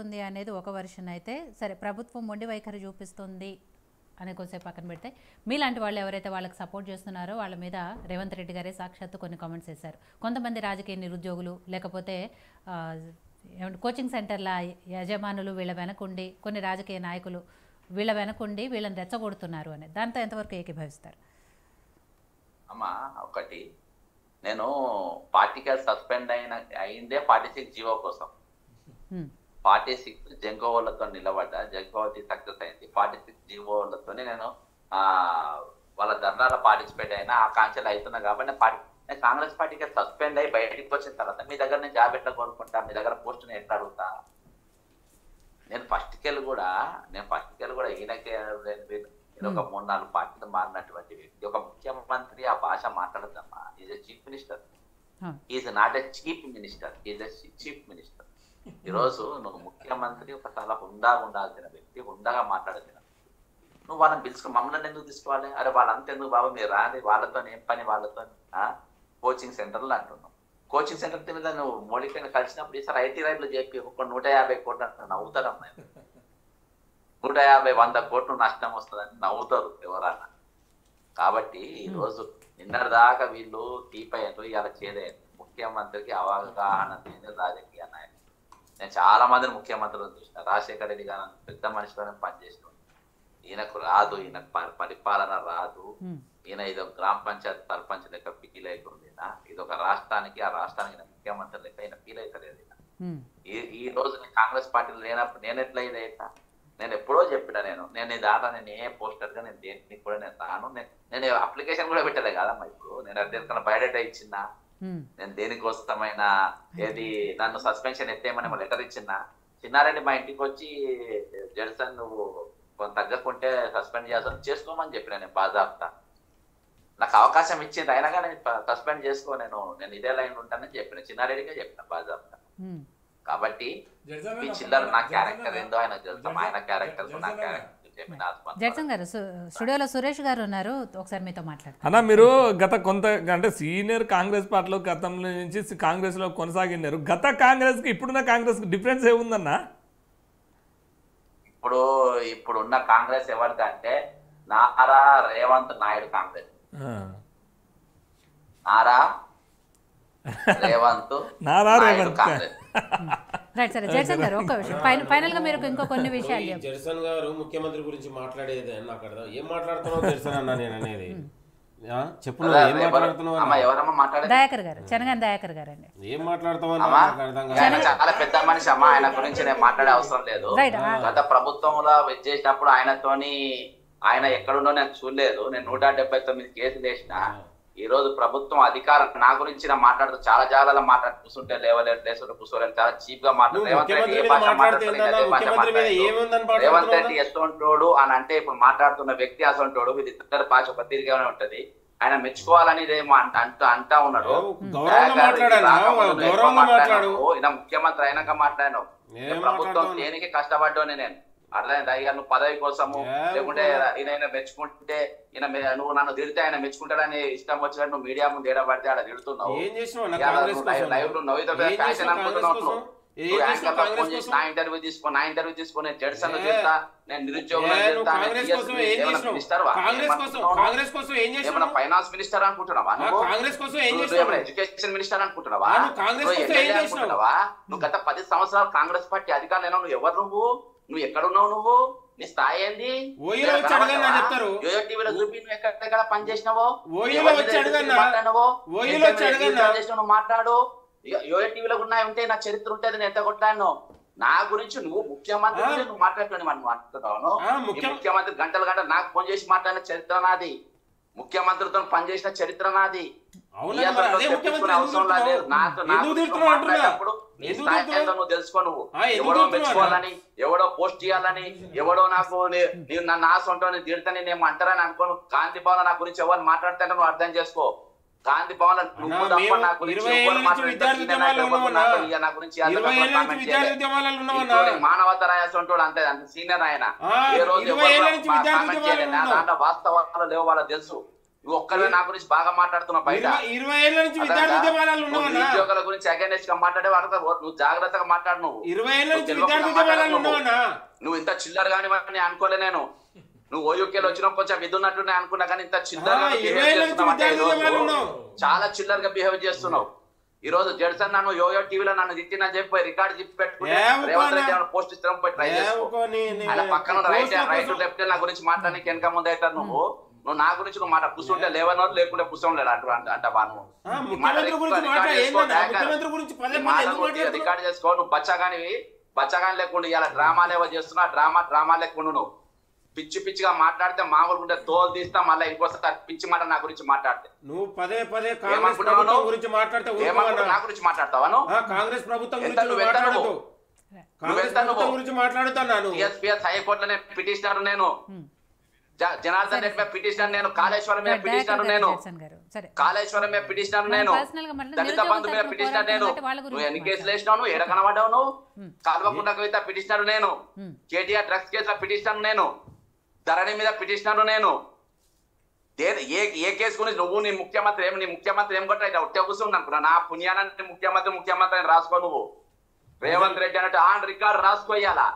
అవుతుంది అనేది ఒక వర్షన్ అయితే, సరే ప్రభుత్వం మొండి వైఖరి చూపిస్తుంది అనే కొద్దిసేపు పక్కన పెడితే, మీలాంటి వాళ్ళు ఎవరైతే వాళ్ళకి సపోర్ట్ చేస్తున్నారో వాళ్ళ మీద రేవంత్ రెడ్డి గారే సాక్షాత్తు కొన్ని కామెంట్స్ చేశారు. కొంతమంది రాజకీయ నిరుద్యోగులు లేకపోతే కోచింగ్ సెంటర్ల యజమానులు వీళ్ళ వెనకుండి, కొన్ని రాజకీయ నాయకులు వీళ్ళ వెనకుండి వీళ్ళని రెచ్చగొడుతున్నారు అని, దాంతో ఎంతవరకు ఏకీభవిస్తారు? అమ్మా ఒకటి, నేను పార్టీకి సస్పెండ్ అయిందే 46 జీవో కోసం. 46 జంకోవాళ్ళతో నిలబడ్డా, జంకోవతి సక్సెస్ అయింది. 46 జీవోలతో నేను వాళ్ళ ధర్నాలో పార్టిసిపేట్ అయినా, ఆ కాంచెలు అవుతున్నా కాబట్టి నేను కాంగ్రెస్ పార్టీకి సస్పెండ్ అయ్యి బయటికి వచ్చిన తర్వాత మీ దగ్గర నేను జాబ్ ఎట్లా కోరుకుంటా, మీ దగ్గర పోస్ట్ నేను ఎట్లా అడుగుతా? నేను ఫస్ట్ కెళ్ళి కూడా ఈయనకే నేను ఒక 3-4 పార్టీలు మారినటువంటి వ్యక్తి, ఒక ముఖ్యమంత్రి ఆ భాష మాట్లాడదమ్మా. Is a chief minister, is not a chief minister, is a chief minister. ఈరోజు నువ్వు ముఖ్యమంత్రి, ఒక చాలా హుందాగా ఉండాల్సిన వ్యక్తి, హుందాగా మాట్లాడాల్సిన. నువ్వు వాళ్ళని పిలుచుకో, మమ్మల్ని ఎందుకు తీసుకోవాలి? అరే వాళ్ళంతా ఎందుకు బాబు, మీరు రాని, వాళ్ళతో ఏం పని, వాళ్ళతో కోచింగ్ సెంటర్లు అంటున్నావు. కోచింగ్ సెంటర్ మీద నువ్వు మోడీపైన కలిసినప్పుడు ఈసారి ఐటీ రైడ్లు చెప్పి ఒక 150 కోట్లు అంటే నవ్వుతారమ్మా. 150-100 కోట్లు నష్టం వస్తుందని నవ్వుతారు ఎవరన్నా. కాబట్టి ఈరోజు నిన్నటిదాకా వీళ్ళు తీపయ్యారు, ఇవాళ చేదయ్యారు. ముఖ్యమంత్రికి అవగాహన లేని రాజకీయ నాయకులు. నేను చాలా మందిని ముఖ్యమంత్రులను చూసిన. రాజశేఖర రెడ్డి గారు పెద్ద మనిషిలోనే పనిచేసిన. ఈయనకు రాదు, ఈయనకు పరిపాలన రాదు. ఈయన ఇదొక గ్రామ పంచాయతీ సర్పంచ్ లెక్క ఫీల్ అవుతుంది. ఇదొక రాష్ట్రానికి, ఆ రాష్ట్రానికి ముఖ్యమంత్రి లెక్క ఈయన ఫీల్ అవుతలేదు. ఈ రోజు నేను కాంగ్రెస్ పార్టీలో లేనప్పుడు నేను ఎట్లా ఇదైతా? నేను ఎప్పుడో చెప్పిన, నేను ఈ దాకా నేను ఏ పోస్టర్గా నేను దేనికి కూడా నేను రాను. నేను అప్లికేషన్ కూడా పెట్టలే కదమ్మా. ఇప్పుడు నేను దేనికన్నా బయోడేటా ఇచ్చిందా? నేను దేనికోసమైనా ఏది నన్ను సస్పెన్షన్ ఎత్తేయమని లెటర్ ఇచ్చిందా? చిన్నారెడ్డి మా ఇంటికి వచ్చి జడ్సన్ నువ్వు కొంత తగ్గకుంటే సస్పెండ్ చేసుకోమని చెప్పిన. నేను బాజాబ్తా నాకు అవకాశం ఇచ్చింది, అయినా కానీ సస్పెండ్ చేసుకో, నేను ఇదే లైన్ ఉంటానని చెప్పిన. చిన్నారెడ్డిగా చెప్పిన బాజాబ్తా. కాబట్టి ఈ చిల్లర నా క్యారెక్టర్ ఏందో ఆయన తెలుస్తాం, ఆయన క్యారెక్టర్ నా క్యారెక్టర్. జడ్సన్ గారు స్టూడియోలో సురేష్ గారు ఉన్నారు, ఒకసారి మీతో మాట్లాడతారు. అన్న, మీరు గత అంటే సీనియర్ కాంగ్రెస్ పార్టీలో గతంలో నుంచి కాంగ్రెస్ లో కొనసాగినారు. గత కాంగ్రెస్ కి ఇప్పుడున్న కాంగ్రెస్ కి డిఫరెన్స్ ఏముందన్నా? ఇప్పుడున్న కాంగ్రెస్ ఎవరికంటే నారా రేవంత్ నాయుడు కాంగ్రెస్. నారా రేవంత్ కాంగ్రెస్. రైట్ సరే జడ్సన్ గారు, ఒక్క విషయం ఫైనల్ గా మీరు ఇంకో కొన్ని విషయాలు. జడ్సన్ గారు ముఖ్యమంత్రి గురించి మాట్లాడేది నాకు అర్థం. ఏం మాట్లాడుతున్నావు జడ్సన్ అన్న నేను అనేది? చెప్పు, ఏం మాట్లాడుతున్నావు? దయాకర్ గారు, చెనగాని దయాకర్ గారు అండి. ఏం మాట్లాడుతావు? చాలా పెద్ద మనిషి అమ్మా, ఆయన గురించి నేను మాట్లాడే అవసరం లేదు. గత ప్రభుత్వంలో చేసినప్పుడు ఆయన ఎక్కడున్నో నేను చూడలేదు. నేను 179 కేసులు వేసిన. ఈ రోజు ప్రభుత్వం అధికారం నా గురించి మాట్లాడుతూ చాలా జాగాలో మాట్లాడు, కూర్చుంటే లేవలేదు, లేసుంటే కూర్చోలేదు, చాలా చీప్ గా మాట్లాడు. రేవంత్ రెడ్డి ఎసొంటోడు అని అంటే ఇప్పుడు మాట్లాడుతున్న వ్యక్తి అసొంటోడు. ఇది ఇద్దరు భాష ఒక తిరిగానే ఉంటది. ఆయన మెచ్చుకోవాలని ఇదేమో అంటా ఉన్నాడు. ఈయన ముఖ్యమంత్రి అయినాక మాట్లాడాను. ప్రభుత్వం దేనికి కష్టపడ్డాను నేను అర్థమైందా? ఇక నువ్వు పదవి కోసము లేకుంటే ఈయన మెచ్చుకుంటే నువ్వు నన్ను తిడితే ఆయన మెచ్చుకుంటాడని ఇష్టం వచ్చినట్టు నువ్వు మీడియా ముందు ఏడబడితే ఆడ తిడుతున్నావు. లైవ్ ఫ్యాషన్ అనుకుంటున్నావు. నా ఇంటర్వ్యూ తీసుకొని జడ్సన్ తిడతా, నేను నిరుద్యోగులను ఏమన్నా ఫైనాన్స్ మినిస్టర్ అనుకుంటున్నావా? ఏమన్నా ఎడ్యుకేషన్ మినిస్టర్ అనుకుంటున్నావా? అనుకుంటున్నావా? నువ్వు గత 10 సంవత్సరాలు కాంగ్రెస్ పార్టీ అధికారులు నువ్వు ఎవరు? నువ్వు ఎక్కడున్నావు? నువ్వు నీ స్థాయి ఏంది? టీవీలో చూపి నువ్వు ఎక్కడ పని చేసినావో నువ్వు మాట్లాడు. టీవీలో ఉన్నాయి ఉంటే నా చరిత్ర ఉంటే నేను ఎంత కొట్లాను. నా గురించి నువ్వు ముఖ్యమంత్రి నువ్వు మాట్లాడుతున్నావు మనం మాట్లాడుతున్నావు. ముఖ్యమంత్రి గంటలు నాకు ఫోన్ చేసి మాట్లాడిన చరిత్ర నాది, ముఖ్యమంత్రితో పనిచేసిన చరిత్ర నాది. అవసరం లేదు. మాట్లాడేటప్పుడు నువ్వు తెలుసుకో. నువ్వు ఎవడో మెచ్చుకోవాలని, ఎవడో పోస్ట్ చేయాలని, ఎవడో నాకు నన్ను ఆశ ఉంటాను తిడతాని నేను అంటారని అనుకోను. గాంధీ భవన్ నా గురించి ఎవరు మాట్లాడితే నువ్వు అర్థం చేసుకో. గాంధీ భవన్ నువ్వు తప్ప నా గురించి మానవత రాయాల్సి అంతే, సీనియర్ ఆయన. ఏ రోజు దాంట్లో వాస్తవాలు లేవు వాళ్ళకి తెలుసు. నువ్వు ఒక్కరే నా గురించి బాగా మాట్లాడుతున్నావు బయట 20 ఏళ్ల నుంచి విద్యార్థి ఉద్యమాలలో ఉన్నావన్నా, ఉద్యోగాల గురించి అగైనెస్ట్ గా మాట్లాడే వాడు నువ్వు జాగ్రత్తగా మాట్లాడు. నువ్వు 20 ఏళ్ల నుంచి విద్యార్థి ఉద్యమాలలో ఉన్నావన్నా. నువ్వు ఇంత చిల్లర కాని వాడిని అనుకోలే నేను. నువ్వు ఓయూకేలో వచ్చినా కొంచెం విధి ఉన్నట్టు అనుకున్నా కానీ ఇంత చిల్లర చాలా చిల్లరగా బిహేవ్ చేస్తున్నావు. ఈ రోజు జడ్సన్ నన్ను యోయో టీవీలో నన్ను తిట్టినా చెప్పి రికార్డు చెప్పి పెట్టుకుంటే రేవంత్ రెడ్డి ఏమైనా పోస్ట్ ఇస్తాం పోయి ట్రై చేసుకో. ఆయన పక్కన రైట్ లెఫ్ట్ నా గురించి మాట్లాడడానికి వెనక ముందు అవుతారు. నువ్వు నా గురించి నువ్వు మాట కూర్చుంటే లేవనోరు లేకుంటే కూర్చోం లేడు అంటావా? నువ్వు రికార్డు చేసుకో. నువ్వు బచ్చగాని లేకుండా ఇలా డ్రామాలు ఏవో చేస్తున్నా డ్రామా లేకుండా నువ్వు పిచ్చి పిచ్చిగా మాట్లాడితే మామూలుగా ఉంటే తోలు తీస్తా. మళ్ళీ ఇంకోసారి పిచ్చి మాట నా గురించి మాట్లాడితే నువ్వు పదే కాంగ్రెస్ ప్రభుత్వం గురించి మాట్లాడితే నా గురించి మాట్లాడతావా? కాంగ్రెస్ ప్రభుత్వం గురించి మాట్లాడుతున్నాను. హైకోర్టులో పిటిషనర్ నేను, జనార్దన్ రెడ్డి మీద పిటిషనర్ నేను, కాళేశ్వరం మీద పిటిషనర్ నేను, కాళేశ్వరం మీద పిటిషనర్ నేను, దళిత బంధు మీద పిటిషనర్ నేను. నువ్వు ఎన్ని కేసులు వేసినావు? ఏడ కనబడ్డావు నువ్వు? కల్వకుంట్ల కవిత పిటిషనర్ నేను, కేటీఆర్ డ్రగ్స్ కేసులో పిటిషనర్ నేను, ధరణి మీద పిటిషనర్ నేను. ఏ కేసు గురించి నువ్వు నీ ముఖ్యమంత్రి ఏం కొట్ట ఒట్టే కూర్చుంది అనుకున్నా. నా పుణ్యాన్ని ముఖ్యమంత్రి అని రాసుకో. నువ్వు రేవంత్ రెడ్డి అన్నట్టు ఆన్ రికార్డు రాసుకోయాలా?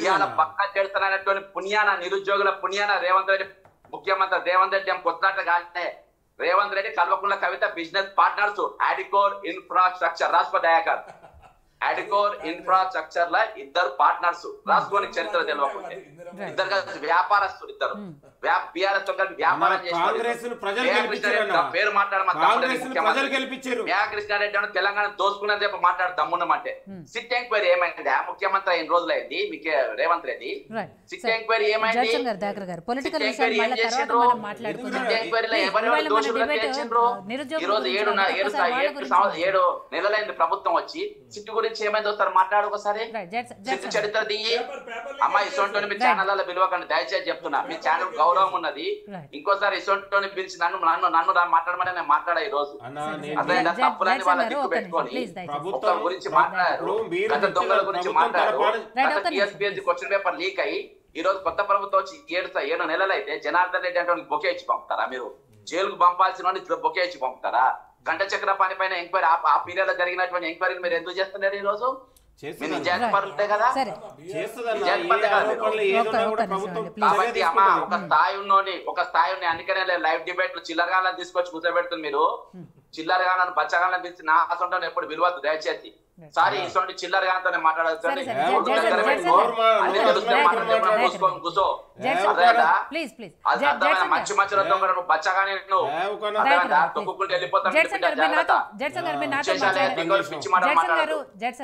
ఇవాళ పక్క చేస్తున్నటువంటి పుణ్యాన, నిరుద్యోగుల పుణ్యాన రేవంత్ రెడ్డి ముఖ్యమంత్రి. రేవంత్ రెడ్డి ఏం కొట్లాట కాలే. Revanth Reddy Kalvakuntla Kavitha business partners. ఆడికోర్ infrastructure రాసుకో దయాకర్. ఆడికోర్ ఇన్ఫ్రాస్ట్రక్చర్ ల ఇద్దరు పార్ట్నర్స్ రాసుకోని చరిత్ర తెలియకుంటే. ఇద్దరు కలిసి వ్యాపారస్తులు, ఇద్దరు బీఆర్ఎస్ తో కలిసి వ్యాపారం పేరు కృష్ణారెడ్డి అని తెలంగాణ దోసుకున్నది చెప్పి మాట్లాడు దమ్మున్నమంటే. సిట్ ఎంక్వైరీ ఏమైంది? ముఖ్యమంత్రి అయిన రోజులైంది మీకు రేవంత్ రెడ్డి. సిట్ ఎంక్వైరీ ఏమైంది? ఈ రోజు 7 నెలలైంది ప్రభుత్వం వచ్చి. సిట్టు గురించి ఏమైంది ఒకసారి మాట్లాడు. ఒకసారి సిట్టు చరిత్ర దిగి అమ్మా ఇసొంటోని మీ ఛానల్ పిలవకండి దయచేసి చెప్తున్నా. మీ ఛానల్ గౌరవం ఉన్నది. ఇంకోసారి ఇసొంటోని పిలిచి నన్ను మాట్లాడమని నేను మాట్లాడా. ఈ రోజు అదే తప్పులని వాళ్ళ దిక్కు పెట్టుకొని ప్రభుత్వం గురించి మాట్లాడారు, గత దొంగల గురించి మాట్లాడారు. టీఎస్పీఎస్సీ క్వశ్చన్ పేపర్ లీక్ అయ్యి ఈ రోజు కొత్త ప్రభుత్వం వచ్చి 7 నెలలు అయితే జనార్దన్ రెడ్డి అంటే బొకే ఇచ్చి పంపుతారా? మీరు జైలుకు పంపాల్సిన బొకే ఇచ్చి పంపుతారా? గంట చక్ర పని పైన ఎంక్వైరీ ఆ పీరియడ్ లో జరిగినటువంటి ఎంక్వైరీని మీరు ఎందుకు చేస్తున్నారు? ఈ రోజు కాబట్టి అమ్మా ఒక స్థాయి ఉన్న అందుకనే లైవ్ డిబేట్ చిల్లరగాలను తీసుకొచ్చి కూర్చోబెడుతుంది. మీరు చిల్లరగాలను బచ్చగాలను పిలిచి నా అసంటోని ఎప్పుడు విలువద్దు దయచేసి. సారీ ఇటువంటి చిల్లరగాలతో మాట్లాడచ్చు. మంచి మంచితో బచ్చగానే తొక్కుకుంటూ వెళ్ళిపోతాను.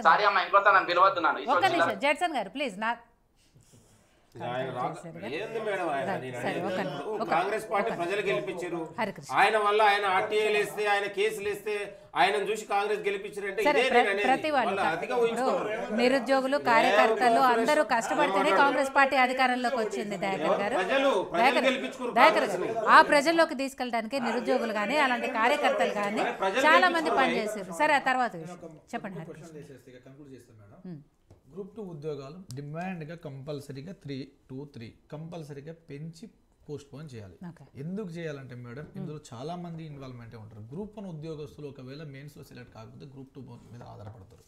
సారీ అమ్మా ఇంకోసారి నన్ను పిలవద్దు. జడ్సన్ గారు ప్లీజ్ నా కాంగ్రెస్ పార్టీ ప్రజలు గెలిపించారు. ఆయన వల్ల ఆయన ఆర్టీఐలు వేస్తే, ఆయన కేసులు వేస్తే ఆయన చూసి కాంగ్రెస్ గెలిపించారంటే ప్రతి వాళ్ళు నిరుద్యోగులు, కార్యకర్తలు అందరూ కష్టపడితేనే కాంగ్రెస్ పార్టీ అధికారంలోకి వచ్చింది. దయాకర్ గారు ఆ ప్రజల్లోకి తీసుకెళ్ళడానికి నిరుద్యోగులు కానీ అలాంటి కార్యకర్తలు కానీ చాలా మంది పనిచేశారు. సరే ఆ తర్వాత చెప్పండి. గ్రూప్ 2 ఉద్యోగాలు డిమాండ్గా కంపల్సరీగా 3 to 3 కంపల్సరీగా పెంచి పోస్ట్పోన్ చేయాలి. ఎందుకు చేయాలంటే మేడం ఇందులో చాలా మంది ఇన్వాల్వ్మెంటే ఉంటారు. గ్రూప్ 1 ఉద్యోగస్తులు ఒకవేళ మెయిన్స్లో సెలెక్ట్ కాకపోతే గ్రూప్ 2 మీద ఆధారపడతారు.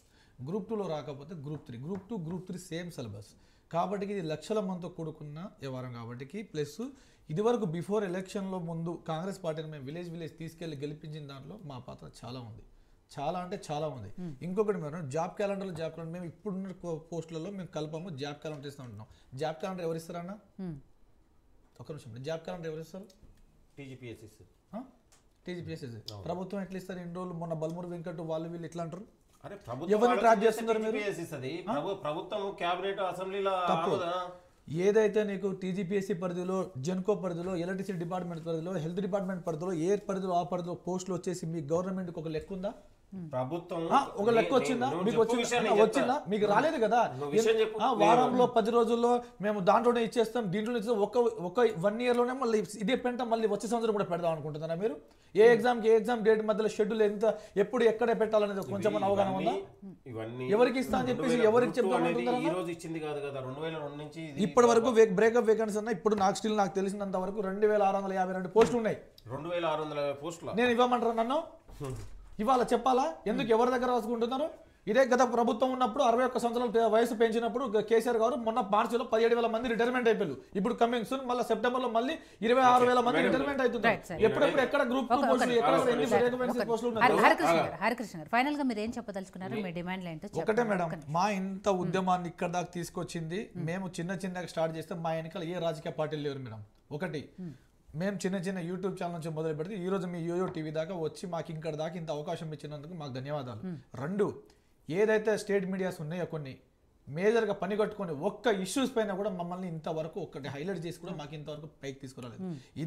గ్రూప్ 2లో రాకపోతే group 3, group 2 group 3 same syllabus. కాబట్టి ఇది లక్షల మందితో కూడుకున్న వ్యవహారం. కాబట్టి ప్లస్ ఇదివరకు బిఫోర్ ఎలక్షన్లో ముందు కాంగ్రెస్ పార్టీని మేము విలేజ్ తీసుకెళ్ళి గెలిపించిన దాంట్లో మా పాత్ర చాలా ఉంది. చాలా అంటే చాలా ఉంది. ఇంకొకటి మేడం జాబ్ క్యాలెండర్ మేము ఇప్పుడున్న పోస్టులలో మేము కలపము. జాబ్ క్యాలెండర్ ఇస్తూ ఉంటున్నాం. జాబ్ క్యాలెండర్ ఎవరు ఇస్తారన్నా? ఒక నిమిషం. జాబ్ క్యాలెండర్ ఎవరు ఇస్తారు? టీజీపీఎస్సీ. ప్రభుత్వం ఎట్లా ఇస్తారు? ఇన్ని రోజులు మొన్న బల్మూరు వెంకట్ వాళ్ళు వీళ్ళు ఎట్లా అంటారు? ఎవరిని ట్రాప్ చేస్తున్నారు మీరు? ప్రభుత్వం క్యాబినెట్ అసెంబ్లీలో ఏదైతే నీకు టీజీపీఎస్సీ పరిధిలో, జెన్కో పరిధిలో, ఎలక్ట్రిసిటీ డిపార్ట్మెంట్ పరిధిలో, హెల్త్ డిపార్ట్మెంట్ పరిధిలో, ఏ పరిధిలో ఆ పరిధిలో పోస్టులు వచ్చేసి మీ గవర్నమెంట్కి ఒక లెక్క ఉందా? ప్రభుత్వం ఒక లెక్క వచ్చిందా? మీకు వచ్చిందా? మీకు రాలేదు కదా. వారంలో 10 రోజుల్లో మేము దాంట్లోనే ఇచ్చేస్తాం, దీంట్లోనే ఇచ్చేస్తాం. ఒక 1 yearలోనే మళ్ళీ ఇదే పెంట మళ్ళీ వచ్చే సంవత్సరం కూడా పెడదాం అనుకుంటున్నారా మీరు? ఏ ఎగ్జామ్ డేట్ మధ్యలో షెడ్యూల్ ఎంత ఎప్పుడు ఎక్కడే పెట్టాలనేది కొంచెం అవగాహన ఉందా? ఎవరికి ఇస్తా అని చెప్పేసి ఎవరికి చెప్తాను? ఇప్పటి వరకు బ్రేకప్ వేకెన్సీ ఉన్నాయి. ఇప్పుడు నాకు తెలిసినంత వరకు 2652 పోస్టులు ఉన్నాయి. 2650 పోస్టులు నేను ఇవ్వమంటారా నన్ను ఇవాళ చెప్పాలా ఎందుకు ఎవరి దగ్గర రాసుకుంటున్నారు ఇదే గత ప్రభుత్వం ఉన్నప్పుడు 61 సంవత్సరాల వయసు పెంచినప్పుడు కేసీఆర్ గారు మొన్న మార్చిలో 17,000 మంది రిటైర్మెంట్ అయిపోయారు ఇప్పుడు కమింగ్ సూన్ మళ్ళీ సెప్టెంబర్ లో మళ్ళీ 26,000 మంది రిటైర్మెంట్ అవుతున్నారు ఎప్పుడెప్పుడు ఎక్కడ గ్రూప్ 2 పోస్టులు ఎక్కడ ఎన్ని వేకెన్సీ పోస్టులు ఉన్నాయి హరికృష్ణ గారు ఫైనల్ గా మీరు ఏం చెప్పదలుచుకున్నారు మీ డిమాండ్లు ఏంటో ఒకటే మేడం మా ఇంత ఉద్యమాన్ని ఇక్కడ దాకా తీసుకొచ్చింది మేము చిన్నగా స్టార్ట్ చేస్తే మా వెనకాల ఏ రాజకీయ పార్టీలు లేరు మేడం ఒకటి మేము చిన్న యూట్యూబ్ ఛానల్ నుంచి మొదలు పెడితే ఈ రోజు మీ యోయో టీవీ దాకా వచ్చి మాకు ఇక్కడ దాకా ఇంత అవకాశం ఇచ్చినందుకు మాకు ధన్యవాదాలు రెండు ఏదైతే స్టేట్ మీడియాస్ ఉన్నాయో కొన్ని మేజర్గా పని కట్టుకొని ఒక్క ఇష్యూస్ పైన కూడా మమ్మల్ని ఇంతవరకు ఒక్కటి హైలైట్ చేసి కూడా మాకు ఇంతవరకు పైకి తీసుకురాలేదు